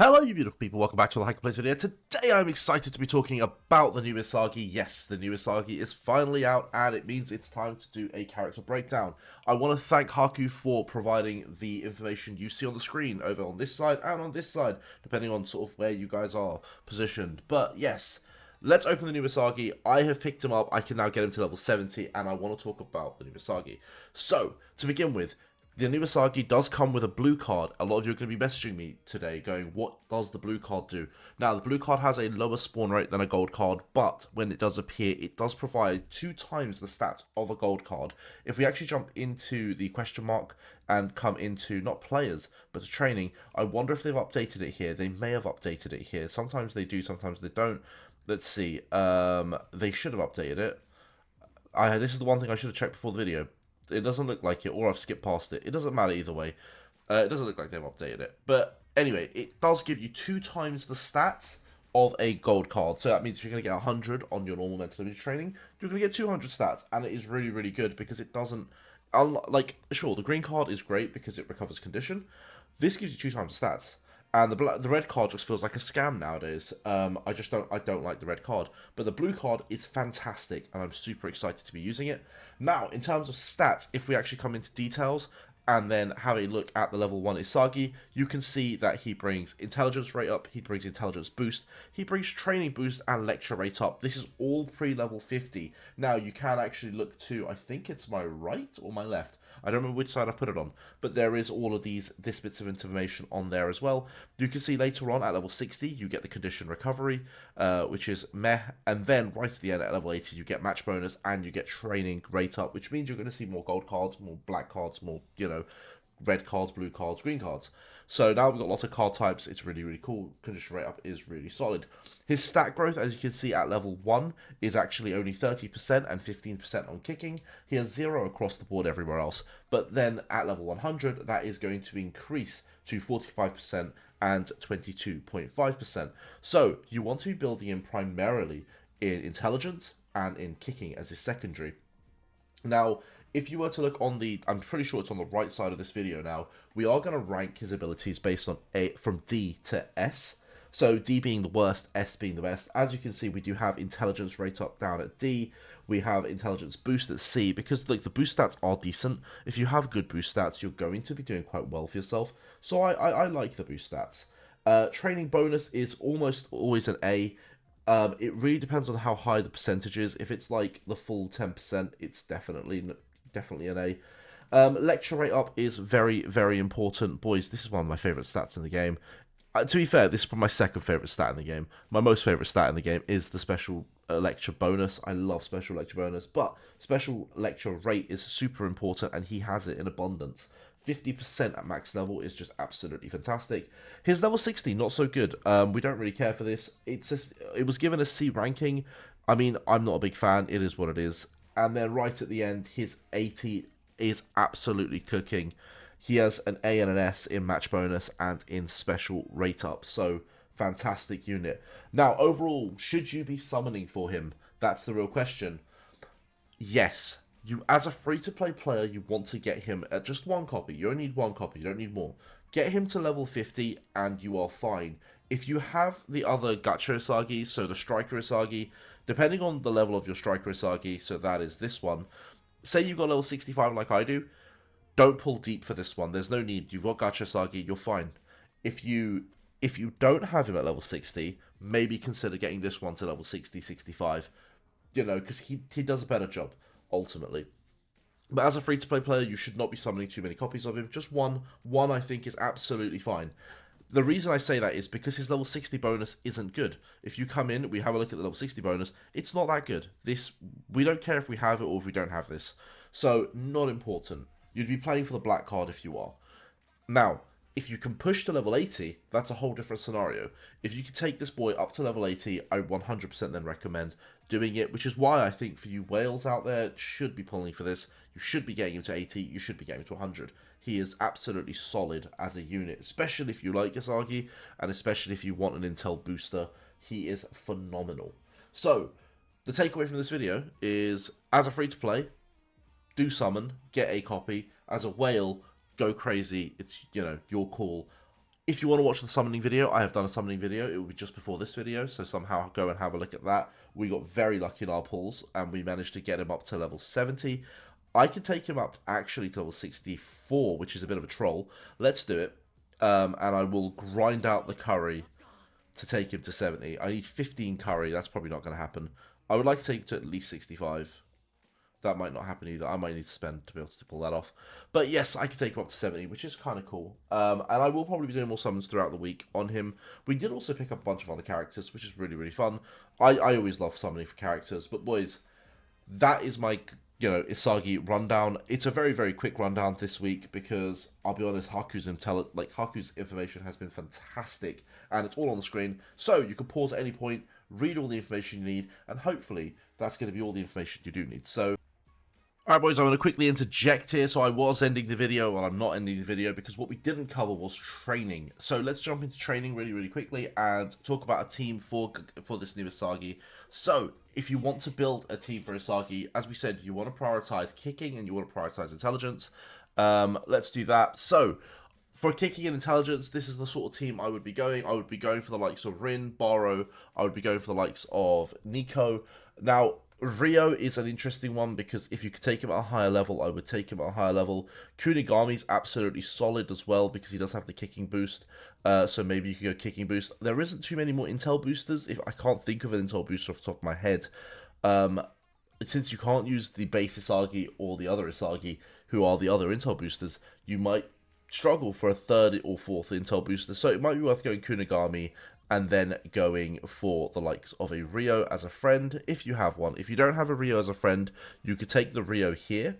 Hello you beautiful people, welcome back to the Hack and Plays video. Today I'm excited to be talking about the new Isagi. Yes, the new Isagi is finally out and it means it's time to do a character breakdown. I want to thank Haku for providing the information you see on the screen over on this side and on this side, depending on sort of where you guys are positioned. But yes, let's open the new Isagi. I have picked him up, I can now get him to level 70 and I want to talk about the new Isagi. So, to begin with, the new Isagi does come with a blue card. A lot of you are going to be messaging me today going, what does the blue card do? Now, the blue card has a lower spawn rate than a gold card, but when it does appear, it does provide 2 times the stats of a gold card. If we actually jump into the question mark and come into, not players, but training, I wonder if they've updated it here. They may have updated it here. Sometimes they do, sometimes they don't. Let's see. They should have updated it. This is the one thing I should have checked before the video. It doesn't look like it, or I've skipped past it. It doesn't matter either way. It doesn't look like they've updated it. But anyway, it does give you 2 times the stats of a gold card. So that means if you're going to get 100 on your normal mental image training, you're going to get 200 stats. And it is really, really good because it doesn't... Like, sure, the green card is great because it recovers condition. This gives you 2 times the stats. And the red card just feels like a scam nowadays. I don't like the red card. But the blue card is fantastic, and I'm super excited to be using it. Now, in terms of stats, if we actually come into details and then have a look at the level 1 Isagi, you can see that he brings intelligence rate up, he brings intelligence boost, he brings training boost and lecture rate up. This is all pre-level 50. Now, you can actually look to, I think it's my right or my left. I don't remember which side I put it on, but there is all of this bits of information on there as well. You can see later on at level 60, you get the condition recovery, which is meh, and then right at the end at level 80, you get match bonus and you get training rate up, which means you're going to see more gold cards, more black cards, more, red cards, blue cards, green cards. So now we've got lots of card types. It's really, really cool. Condition rate up is really solid. His stat growth, as you can see at level 1, is actually only 30% and 15% on kicking. He has 0 across the board everywhere else. But then at level 100, that is going to increase to 45% and 22.5%. So you want to be building him primarily in intelligence and in kicking as his secondary. Now, if you were to look on the, I'm pretty sure it's on the right side of this video now, we are going to rank his abilities based on from D to S. So D being the worst, S being the best. As you can see, we do have intelligence rate up down at D. We have intelligence boost at C, because like the boost stats are decent. If you have good boost stats, you're going to be doing quite well for yourself. So I like the boost stats. Training bonus is almost always an A. It really depends on how high the percentage is. If it's like the full 10%, it's definitely an A. Lecture rate up is very, very important. Boys, this is one of my favourite stats in the game. To be fair, this is my second favourite stat in the game. My most favourite stat in the game is the special lecture bonus. I love special lecture bonus, but special lecture rate is super important, and he has it in abundance. 50% at max level is just absolutely fantastic. His level 60, not so good. We don't really care for this. It was given a C ranking. I mean, I'm not a big fan. It is what it is. And then right at the end, his 80 is absolutely cooking. He has an A and an S in match bonus and in special rate up. So, fantastic unit. Now, overall, should you be summoning for him? That's the real question. Yes. You, as a free-to-play player, you want to get him at just 1 copy. You only need 1 copy. You don't need more. Get him to level 50 and you are fine. If you have the other Gacha Isagi, so the Striker Isagi, depending on the level of your Striker Isagi, so that is this one, say you've got level 65 like I do, don't pull deep for this one. There's no need. You've got Gacha Isagi, you're fine. If you don't have him at level 60, maybe consider getting this one to level 60, 65. Because he does a better job, ultimately. But as a free-to-play player, you should not be summoning too many copies of him. Just one. One, I think, is absolutely fine. The reason I say that is because his level 60 bonus isn't good. If you come in, we have a look at the level 60 bonus, it's not that good. We don't care if we have it or if we don't have this. So, not important. You'd be playing for the black card if you are. Now, if you can push to level 80, that's a whole different scenario. If you can take this boy up to level 80, I 100% then recommend doing it, which is why I think for you whales out there should be pulling for this. You should be getting him to 80, you should be getting him to 100. He is absolutely solid as a unit, especially if you like Isagi, and especially if you want an intel booster. He is phenomenal. So, the takeaway from this video is, as a free-to-play, do summon, get a copy. As a whale, go crazy. It's, your call. If you want to watch the summoning video, I have done a summoning video. It will be just before this video, so somehow go and have a look at that. We got very lucky in our pulls, and we managed to get him up to level 70. I can take him up actually to level 64, which is a bit of a troll. Let's do it, and I will grind out the curry to take him to 70. I need 15 curry. That's probably not going to happen. I would like to take him to at least 65. That might not happen either. I might need to spend to be able to pull that off. But yes, I can take him up to 70, which is kind of cool. And I will probably be doing more summons throughout the week on him. We did also pick up a bunch of other characters, which is really, really fun. I always love summoning for characters. But boys, that is my, Isagi rundown. It's a very, very quick rundown this week because, I'll be honest, Haku's information has been fantastic. And it's all on the screen. So you can pause at any point, read all the information you need, and hopefully that's going to be all the information you do need. So, alright boys, I'm going to quickly interject here. So I was ending the video, well I'm not ending the video because what we didn't cover was training. So let's jump into training really, really quickly and talk about a team for this new Isagi. So, if you want to build a team for Isagi, as we said, you want to prioritize kicking and you want to prioritize intelligence. Let's do that. So, for kicking and intelligence, this is the sort of team I would be going. I would be going for the likes of Rin, Baro. I would be going for the likes of Nico. Now, Rio is an interesting one because if you could take him at a higher level, I would take him at a higher level. Kunigami's absolutely solid as well because he does have the kicking boost. So maybe you could go kicking boost. There isn't too many more intel boosters. If I can't think of an intel booster off the top of my head. Since you can't use the base Isagi or the other Isagi, who are the other intel boosters, you might struggle for a third or fourth intel booster. So it might be worth going Kunigami and then going for the likes of a Rio as a friend, if you have one. If you don't have a Rio as a friend, you could take the Rio here.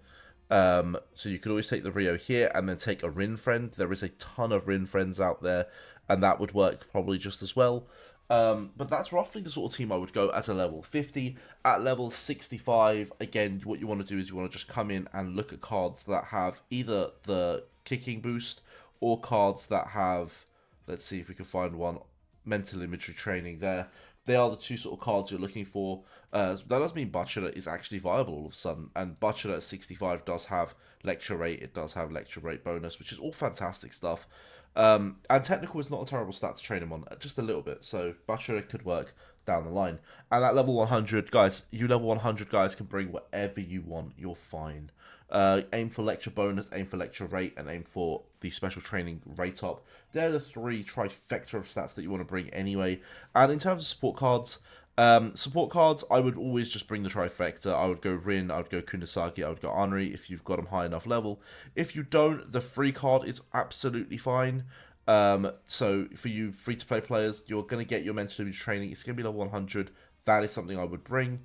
So you could always take the Rio here and then take a Rin friend. There is a ton of Rin friends out there, and that would work probably just as well. But that's roughly the sort of team I would go as a level 50. At level 65, again, what you want to do is you want to just come in and look at cards that have either the kicking boost or cards that have, let's see if we can find one, mental imagery training there. They are the two sort of cards you're looking for. That does mean Butcher is actually viable all of a sudden, and Butcher at 65 does have lecture rate, it does have lecture rate bonus, which is all fantastic stuff. And technical is not a terrible stat to train him on, just a little bit, so Butcher could work down the line. And at level 100, guys, you level 100 guys can bring whatever you want, you're fine. Aim for lecture bonus, aim for lecture rate, and aim for the special training rate up. They're the three trifecta of stats that you want to bring anyway. And in terms of support cards, I would always just bring the trifecta. I would go Rin, I would go Kunisaki, I would go Anri if you've got them high enough level. If you don't, the free card is absolutely fine. So for you free-to-play players, you're going to get your mental image training. It's going to be level 100. That is something I would bring.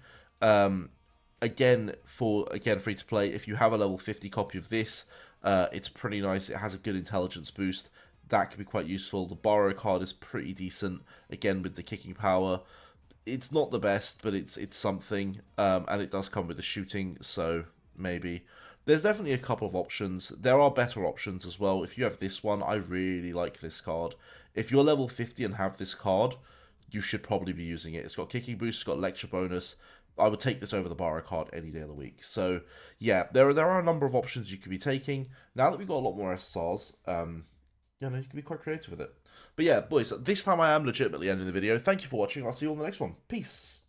Again, free to play, if you have a level 50 copy of this, it's pretty nice. It has a good intelligence boost. That could be quite useful. The borrow card is pretty decent, again, with the kicking power. It's not the best, but it's something, and it does come with the shooting, so maybe. There's definitely a couple of options. There are better options as well. If you have this one, I really like this card. If you're level 50 and have this card, you should probably be using it. It's got kicking boost, it's got lecture bonus. I would take this over the borrow card any day of the week. So, yeah, there are a number of options you could be taking. Now that we've got a lot more SSRs, you can be quite creative with it. But yeah, boys, this time I am legitimately ending the video. Thank you for watching. I'll see you on the next one. Peace.